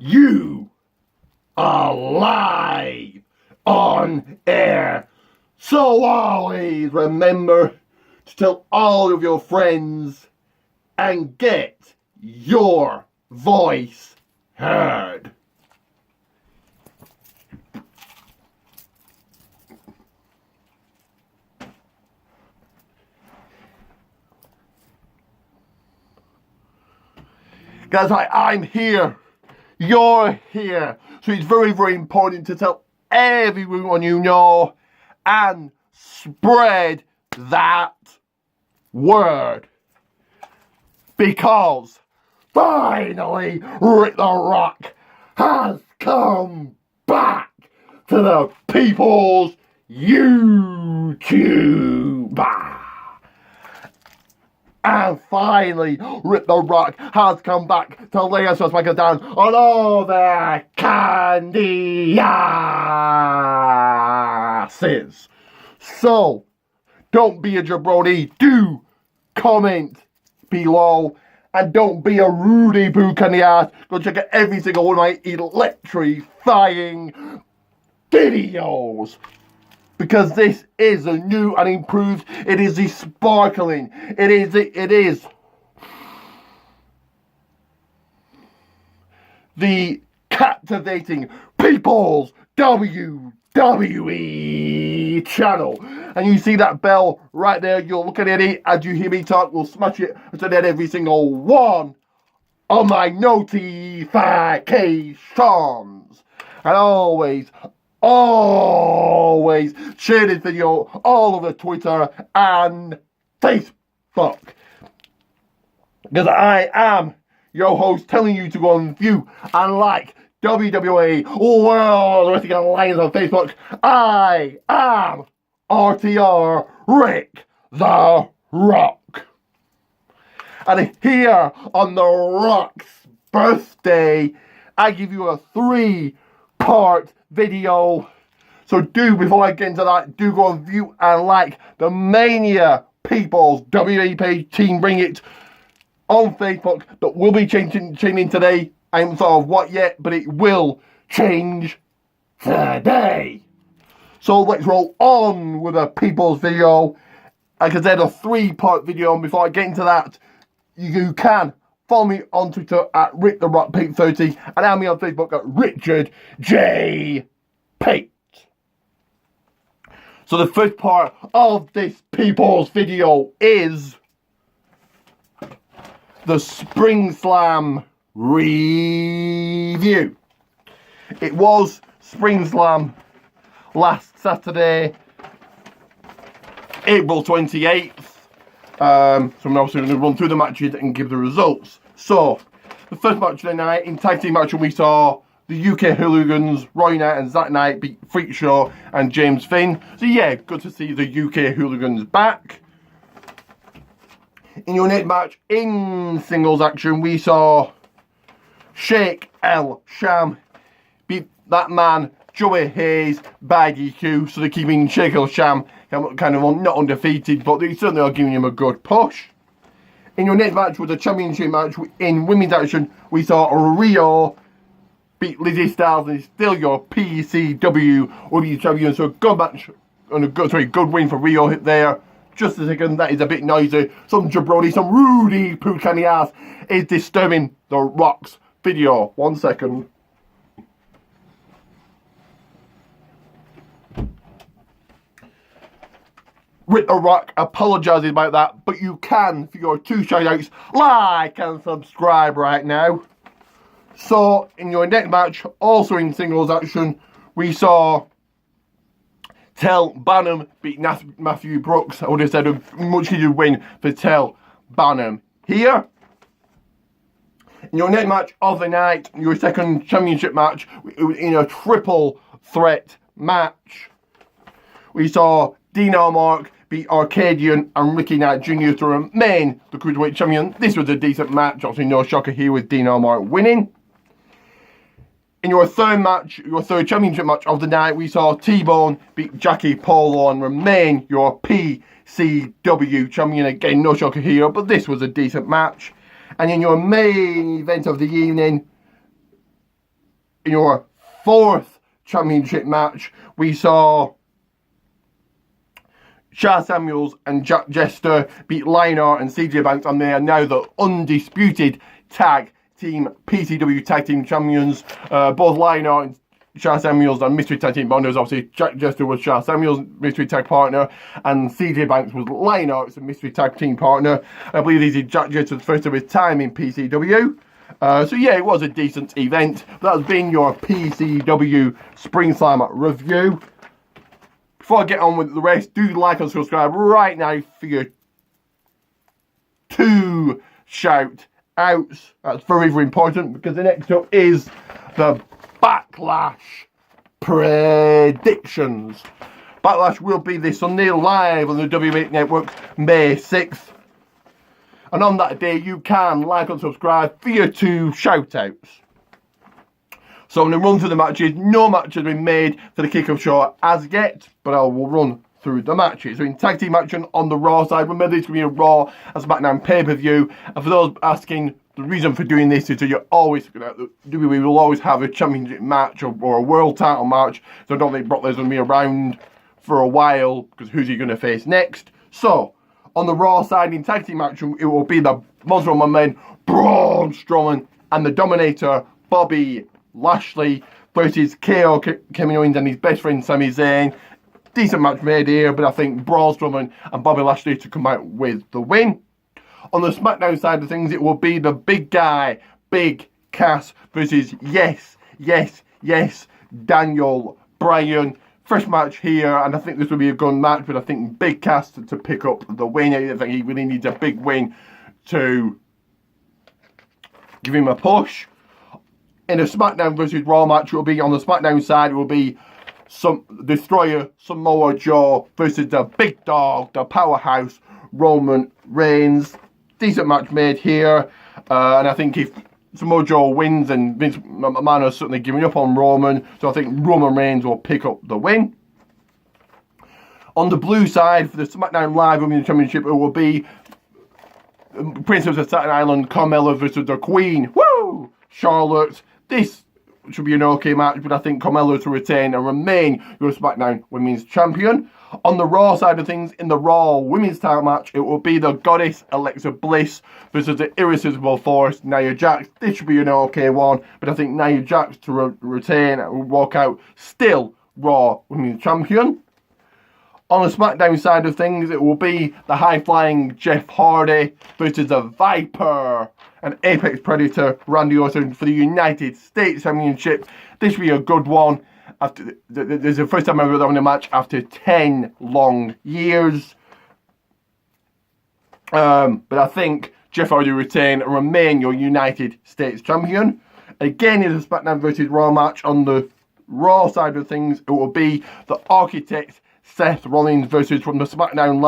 you are live on air. So always remember to tell all of your friends and get your voice heard. Guys, I'm here. You're here. So it's very, very important to tell everyone you know and spread that word. Because finally, Rick the Rock has come back to the people's YouTube. And finally, Rick the Rock has come back to lay us down on all their candy asses. So, don't be a jabroni. Do comment below. And don't be a Rudy Book in the ass. Go check out every single one of my electrifying videos. Because this is a new and improved. It is the sparkling. It is the captivating People's WWE channel. And you see that bell right there. You're looking at it as you hear me talk. We'll smash it so that every single one of my notifications. And always share this video all over Twitter and Facebook. Because I am your host telling you to go and view and like WWE World Wrestling Alliance on Facebook. I am RTR Rick the Rock. And here on the Rock's birthday, I give you a 3-part video. So before I get into that, do go and view and like the Mania People's WWE page, Team Bring It, on Facebook. That will be changing today. I haven't thought of what yet, but it will change today. So let's roll on with a People's video. Like I said, a 3-part video. And before I get into that, you can follow me on Twitter at RickTheRockPate30, and add me on Facebook at Richard J. Pate. So the first part of this People's video is the Springslam review. It was Springslam last Saturday, April 28th. So I'm obviously going to run through the matches and give the results. So, the first match of the night, in tag team match, we saw the UK Hooligans, Roy Knight and Zack Knight beat Freak Show and James Finn. So yeah, good to see the UK Hooligans back. In your next match, in singles action, we saw Sheikh El Sham beat that man, Joey Hayes, by DQ. So they're keeping Sheikh El Sham kind of not undefeated, but they certainly are giving him a good push. In your next match was a championship match in women's action. We saw Rio beat Lizzie Styles, and it's still your PCW Women's Champion. So a good match and a good win for Rio hit there. Just a second, that is a bit noisy. Some jabroni, some Rudy Pook on the ass is disturbing the Rock's video. 1 second. Rick the Rock apologises about that, but you can, for your 2 shoutouts, like and subscribe right now. So, in your next match, also in singles action, we saw Tel Bannum beat Matthew Brooks. I would have said a much needed win for Tel Bannum here. In your next match of the night, your second championship match, in a triple threat match, we saw Dino Mark beat Arcadian and Ricky Knight Jr. to remain the Cruiserweight Champion. This was a decent match. Obviously, no shocker here with Dino Mark winning. In your third match, your third championship match of the night, we saw T-Bone beat Jackie Polo and remain your PCW champion. Again, no shocker here, but this was a decent match. And in your main event of the evening, in your fourth championship match, we saw Sha Samuels and Jack Jester beat Lionheart and CJ Banks, and they are now the undisputed tag team PCW tag team champions. Both Lionheart and Sha Samuels are mystery tag team partners. Obviously, Jack Jester was Sha Samuels' mystery tag partner, and CJ Banks was Lionheart's mystery tag team partner. I believe this is Jack Jester's first of his time in PCW. So yeah, it was a decent event. That has been your PCW Springslam review. Before I get on with the rest, do like and subscribe right now for your 2 shout outs. That's very, very important, because the next up is the Backlash Predictions. Backlash will be this Sunday live on the W8 Network, May 6th. And on that day, you can like and subscribe for your 2 shout outs. So I'm going to run through the matches. No match has been made for the kickoff show as yet, but I will run through the matches. So in tag team action on the Raw side, remember this will be a Raw and SmackDown pay-per-view. And for those asking, the reason for doing this is that you're always, WWE will always have a championship match or a world title match. So I don't think Brock Lesnar will be around for a while, because who's he going to face next? So on the Raw side in tag team action, it will be the Monster Among Men, Braun Strowman, and the Dominator, Bobby Lashley, versus KO Kevin Owens and his best friend Sami Zayn. Decent match made here, but I think Braun Strowman and Bobby Lashley to come out with the win. On the SmackDown side of things, it will be the big guy, Big Cass, versus yes, Daniel Bryan. First match here, and I think this will be a good match, but I think Big Cass to pick up the win. I think he really needs a big win to give him a push. In a SmackDown versus Raw match, it will be on the SmackDown side, it will be some Destroyer Samoa Joe versus the big dog, the powerhouse, Roman Reigns. Decent match made here, and I think if Samoa Joe wins, and Vince McMahon is certainly giving up on Roman, so I think Roman Reigns will pick up the win. On the blue side, for the SmackDown Live Women's Championship, it will be Princess of Staten Island, Carmella versus the Queen. Woo! Charlotte. This should be an okay match, but I think Carmella to retain and remain your SmackDown Women's Champion. On the Raw side of things, in the Raw Women's title match, it will be the Goddess Alexa Bliss versus the Irresistible Force, Nia Jax. This should be an okay one, but I think Nia Jax to retain and walk out still Raw Women's Champion. On the SmackDown side of things, it will be the high-flying Jeff Hardy versus the Viper and Apex Predator Randy Orton for the United States Championship. This will be a good one. After this is the first time I've ever done a match after 10 long years. But I think Jeff Hardy retain and remain your United States Champion. Again, in a SmackDown versus Raw match on the Raw side of things, it will be the Architect Seth Rollins versus from SmackDown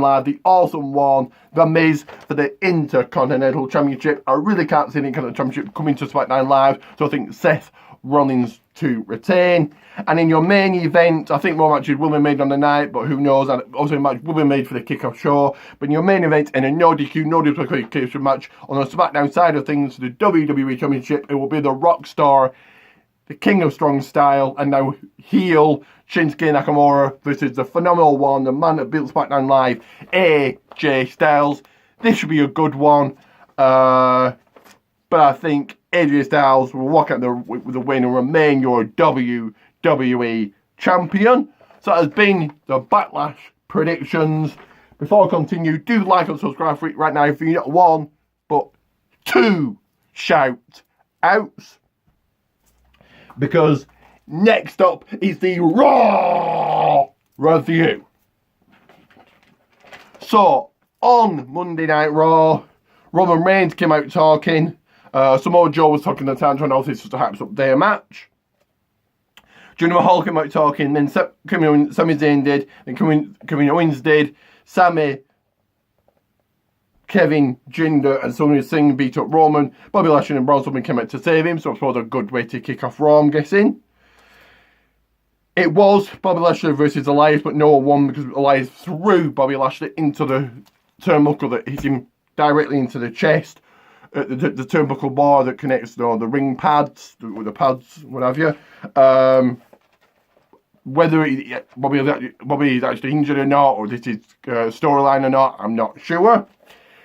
Live, the Awesome One, The Miz for the Intercontinental Championship. I really can't see any kind of championship coming to SmackDown Live, so I think Seth Rollins to retain. And in your main event, I think more matches will be made on the night, but who knows, and also a match will be made for the kickoff show. But in your main event, in a no DQ, no disqualification match on the SmackDown side of things, the WWE Championship, it will be the Rockstar, the King of Strong Style, and now heel Shinsuke Nakamura versus the Phenomenal One, the man that built SmackDown Live, AJ Styles. This should be a good one, but I think AJ Styles will walk out with the win and remain your WWE Champion. So that has been the Backlash Predictions. Before I continue, do like and subscribe for it right now for you not 1, but 2 shout outs. Because next up is the Raw review. So, on Monday Night Raw, Roman Reigns came out talking. Samoa Joe was talking at the time, trying to also hype up their match. Jinder Mahal came out talking, then Sami Zayn did, then Kevin Owens did. Kevin, Jinder, and Sonya Singh beat up Roman. Bobby Lashley and Braun Strowman came out to save him, so I suppose a good way to kick off Raw, I'm guessing. It was Bobby Lashley versus Elias, but no one won because Elias threw Bobby Lashley into the turnbuckle that hit him directly into the chest. the turnbuckle bar that connects the ring pads, the pads, what have you. Whether Bobby is actually injured or not, or this is storyline or not, I'm not sure.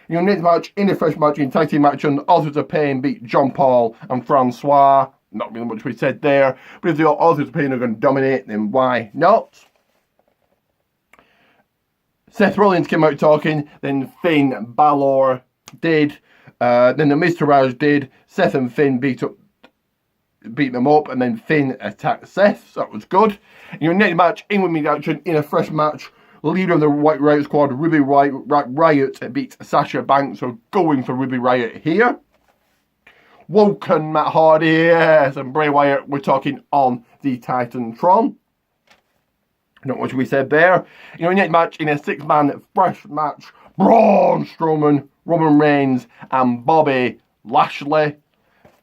Your next match, in a fresh match, in tag team action, Authors of Pain beat John Paul and Francois. Not really much we said there. But if the Authors of Pain are going to dominate, then why not? Seth Rollins came out talking, then Finn Balor did, then the Mr. Raj did. Seth and Finn beat them up, and then Finn attacked Seth, so that was good. In your next match, in women's action, in a fresh match, leader of the White Riot Squad, Ruby Riot beat Sasha Banks, so going for Ruby Riot here. Woken Matt Hardy, yes, and Bray Wyatt, we're talking on the Titantron. Not much we said there. In your next match, in a 6-man fresh match, Braun Strowman, Roman Reigns, and Bobby Lashley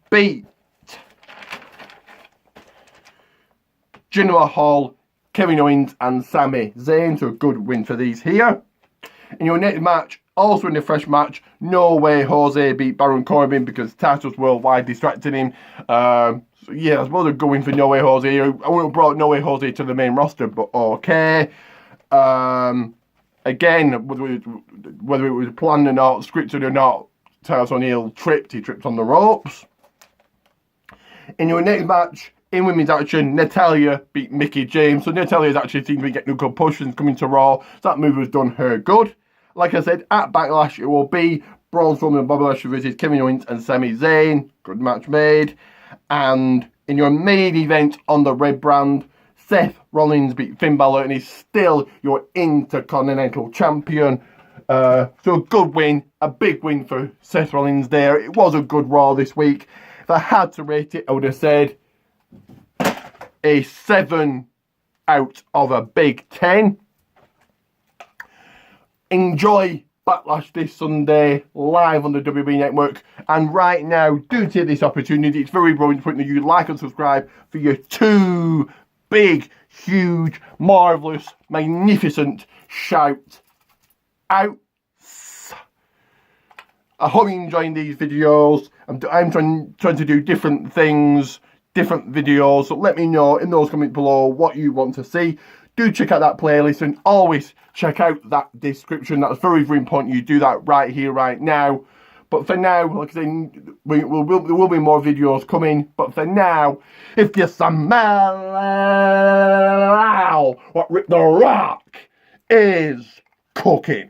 beat Jinder Mahal, Kevin Owens, and Sami Zayn. So a good win for these here. In your next match, also in the fresh match, No Way Jose beat Baron Corbin because Titus Worldwide distracted him. So yeah, I suppose they're going for No Way Jose. I would have brought No Way Jose to the main roster, but okay. Again, whether it was planned or not, scripted or not, Titus O'Neil tripped. He tripped on the ropes. In your next match, in women's action, Natalya beat Mickie James. So Natalya's actually seemed to be getting a good push and coming to Raw. So that move has done her good. Like I said, at Backlash, it will be Braun Strowman and Bobby Lashley versus Kevin Owens and Sami Zayn. Good match made. And in your main event on the red brand, Seth Rollins beat Finn Balor and he's still your Intercontinental Champion. So a good win, a big win for Seth Rollins there. It was a good Raw this week. If I had to rate it, I would have said a 7 out of a big 10. Enjoy Backlash this Sunday live on the WWE Network. And right now, do take this opportunity. It's very important that you like and subscribe for your 2 big, huge, marvellous, magnificent shout outs. I hope you're enjoying these videos. I'm trying to do different things, different videos. So let me know in those comments below what you want to see. Do check out that playlist and always check out that description. That's very, very important. You do that right here, right now. But for now, like I said, there will be more videos coming. But for now, if you smell what Rip the Rock is cooking.